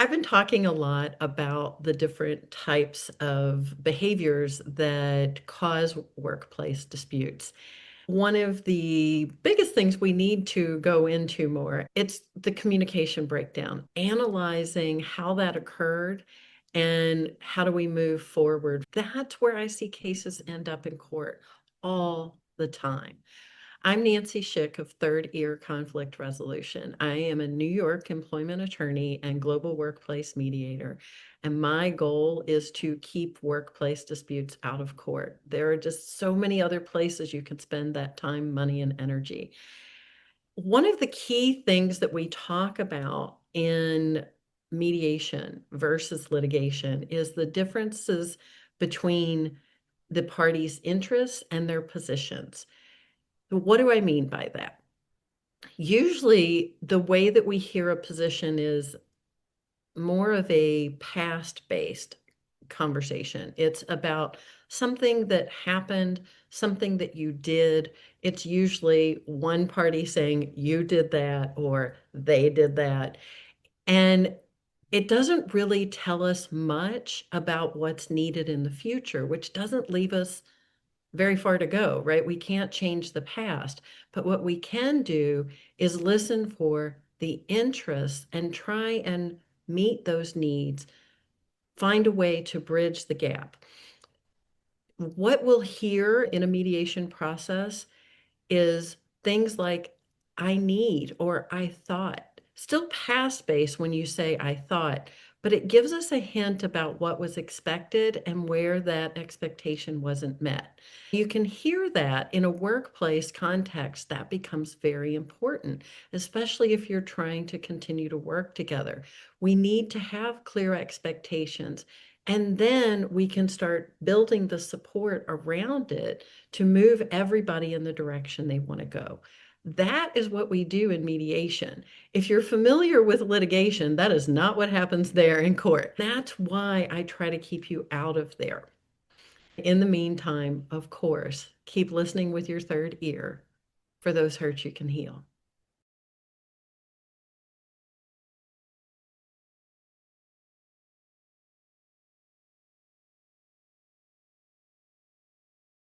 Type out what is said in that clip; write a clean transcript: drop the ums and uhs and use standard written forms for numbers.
I've been talking a lot about the different types of behaviors that cause workplace disputes. One of the biggest things we need to go into more, it's the communication breakdown, analyzing how that occurred and how do we move forward. That's where I see cases end up in court all the time. I'm Nancy Schick of Third Ear Conflict Resolution. I am a New York employment attorney and global workplace mediator, and my goal is to keep workplace disputes out of court. There are just so many other places you can spend that time, money, and energy. One of the key things that we talk about in mediation versus litigation is the differences between the parties' interests and their positions. What do I mean by that? Usually, the way that we hear a position is more of a past-based conversation. It's about something that happened, something that you did. It's usually one party saying, you did that, or they did that. And it doesn't really tell us much about what's needed in the future, which doesn't leave us very far to go, right? We can't change the past, but what we can do is listen for the interests and try and meet those needs, find a way to bridge the gap. What we'll hear in a mediation process is things like, I need, or I thought. Still past base when you say I thought, but it gives us a hint about what was expected and where that expectation wasn't met. You can hear that in a workplace context. That becomes very important, especially if you're trying to continue to work together. We need to have clear expectations, and then we can start building the support around it to move everybody in the direction they want to go. That is what we do in mediation. If you're familiar with litigation, that is not what happens there in court. That's why I try to keep you out of there. In the meantime, of course, keep listening with your third ear for those hurts you can heal.